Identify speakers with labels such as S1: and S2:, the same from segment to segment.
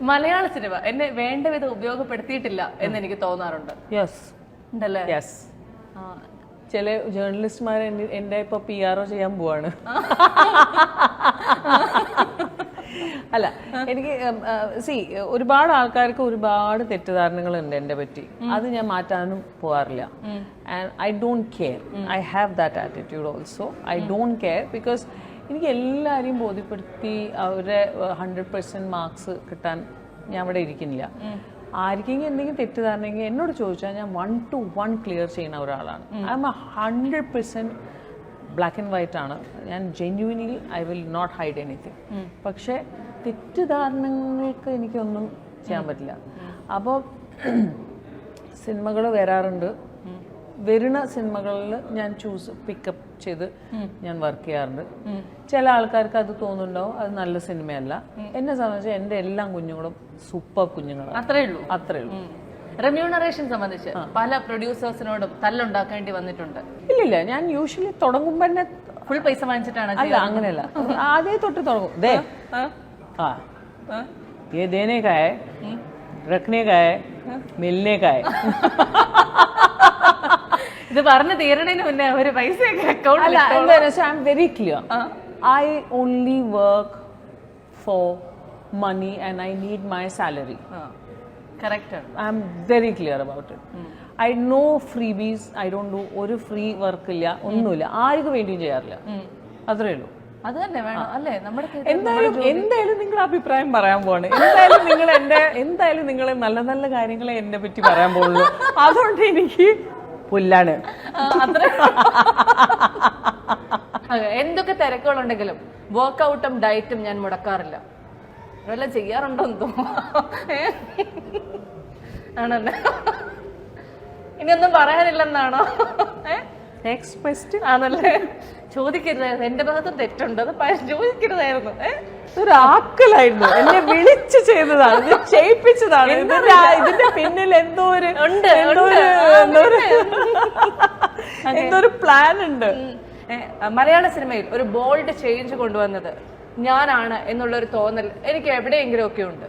S1: മലയാള cinema എന്നെ വേണ്ട വിധം ഉപയോഗപ്പെടുത്തിയിട്ടില്ല എന്ന് എനിക്ക് തോന്നാറുണ്ട്. ഉണ്ടല്ലേ?
S2: ചില ജേർണലിസ്റ്റുമാർ എന്റെ ഇപ്പൊ PR ചെയ്യാൻ പോവാണ്. അല്ല, എനിക്ക് ഒരുപാട് ആൾക്കാർക്ക് ഒരുപാട് തെറ്റിദ്ധാരണകളുണ്ട് എന്നെ പറ്റി. അത് ഞാൻ മാറ്റാനും പോകാറില്ല. And I don't care. I have that attitude also. I don't care because എനിക്ക് എല്ലാവരെയും ബോധ്യപ്പെടുത്തി അവരുടെ 100% മാർക്സ് കിട്ടാൻ ഞാൻ അവിടെ ഇരിക്കുന്നില്ല. ആർക്കെങ്കിലും എന്തെങ്കിലും തെറ്റിദ്ധാരണമെങ്കിൽ എന്നോട് ചോദിച്ചാൽ ഞാൻ 1 to 1 ക്ലിയർ ചെയ്യുന്ന ഒരാളാണ്. I am 100% black and white ആണ് ഞാൻ. Genuinely I will not hide anything. പക്ഷേ തെറ്റിദ്ധാരണങ്ങൾക്ക് എനിക്കൊന്നും ചെയ്യാൻ പറ്റില്ല. അപ്പോൾ സിനിമകൾ വരാറുണ്ട്. വരുന്ന സിനിമകളിൽ ഞാൻ പിക്കപ്പ് ചെയ്ത് ഞാൻ വർക്ക് ചെയ്യാറുണ്ട്. ചില ആൾക്കാർക്ക് അത് തോന്നുന്നുണ്ടാവും അത് നല്ല സിനിമയല്ല. എന്നെ സംബന്ധിച്ച് എൻ്റെ എല്ലാ കുഞ്ഞുങ്ങളും സൂപ്പർ കുഞ്ഞുങ്ങളാണ്.
S1: അത്രേ ഉള്ളൂ. റെമ്യൂണറേഷൻ സംബന്ധിച്ച് പല പ്രൊഡ്യൂസേഴ്സിനോടും തല്ലുണ്ടാക്കേണ്ടി വന്നിട്ടുണ്ട്.
S2: ഇല്ലില്ല, ഞാൻ യൂഷ്വലി തുടങ്ങുമ്പോ തന്നെ
S1: ഫുൾ പൈസ വാങ്ങിച്ചിട്ടാണ്.
S2: അല്ല, അങ്ങനെയല്ല. ആദ്യം തൊട്ട് തുടങ്ങും. ये देने का है, रखने का है, मिलने का है.
S1: ഇത് പറഞ്ഞു തീരണതിന് മുന്നേ ഒരു പൈസയൊക്കെ അക്കൗണ്ടിൽ.
S2: I am very clear. I only work for money and I need my salary.
S1: Correct.
S2: I am very clear about it. I know freebies. I don't do ഒരു ഫ്രീ വർക്ക് ഇല്ല, ഒന്നുമില്ല, ആർക്കും വേണ്ടിയും ചെയ്യാറില്ല. അത്രേ ഉള്ളൂ.
S1: അത് തന്നെ വേണം അല്ലേ? നമ്മുടെ
S2: എന്തായാലും നിങ്ങളുടെ അഭിപ്രായം പറയാൻ പോവാണ്. എന്തായാലും നിങ്ങൾ നല്ല നല്ല കാര്യങ്ങളെ എന്നെ പറ്റി പറയാൻ പോകുള്ളൂ. അതുകൊണ്ട് എനിക്ക് പുല്ലാണ്.
S1: എന്തൊക്കെ തിരക്കുകളുണ്ടെങ്കിലും വർക്ക്ഔട്ടും ഡയറ്റും ഞാൻ മുടക്കാറില്ല. ഇതെല്ലാം ചെയ്യാറുണ്ടോന്ന് തോന്നുന്നു. ആണല്ലേ? ഇനിയൊന്നും പറയാനില്ലെന്നാണോ?
S2: നെക്സ്റ്റ് ക്വസ്റ്റ്യൻ
S1: ആണല്ലേ? ചോദിക്കരുതായിരുന്നു. എന്റെ ഭാഗത്തും തെറ്റുണ്ട്, അത് ചോദിക്കരുതായിരുന്നു.
S2: ഒരാക്കലായിരുന്നു. എന്നെ വിളിച്ച് ചെയ്തതാണ്, ചെയ്യിപ്പിച്ചതാണ്. ഇതിന്റെ പിന്നിൽ എന്തോ ഒരു പ്ലാൻ ഉണ്ട്.
S1: മലയാള സിനിമയിൽ ഒരു ബോൾഡ് ചേഞ്ച് കൊണ്ടുവന്നത് ഞാനാണ് എന്നുള്ളൊരു തോന്നൽ എനിക്ക് എവിടെയെങ്കിലും ഒക്കെ ഉണ്ട്.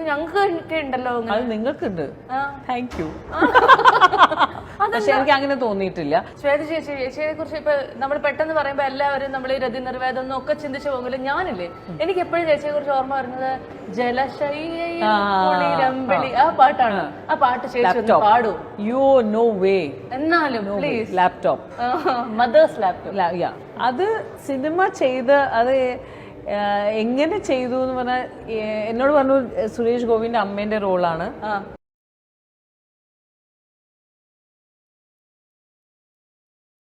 S1: ഞങ്ങൾക്ക് ഉണ്ടല്ലോ.
S2: അത് നിങ്ങൾക്കുണ്ട്. Thank you. പക്ഷെ എനിക്ക് അങ്ങനെ തോന്നിയിട്ടില്ല.
S1: ശ്വേത ചേച്ചിയെ കുറിച്ച് ഇപ്പൊ നമ്മൾ പെട്ടെന്ന് പറയുമ്പോ എല്ലാവരും നമ്മൾ ഈ രതി നിർവേദം ഒക്കെ ചിന്തിച്ചു പോകുമല്ലോ. ഞാനില്ലേ, എനിക്ക് എപ്പോഴും ചേച്ചിയെ കുറിച്ച് ഓർമ്മ വരുന്നത് ജലശൈലി ആ പാട്ടാണ്. ആ പാട്ട് ചേച്ചി പാടൂ.
S2: യോ നോ വേ.
S1: എന്നാലും പ്ലീസ്.
S2: Laptop,
S1: mother's laptop.
S2: അത് സിനിമ ചെയ്ത് അത് എങ്ങനെ ചെയ്തു എന്ന് പറഞ്ഞാൽ എന്നോട് പറഞ്ഞു സുരേഷ് ഗോപിന്റെ അമ്മേന്റെ റോളാണ്.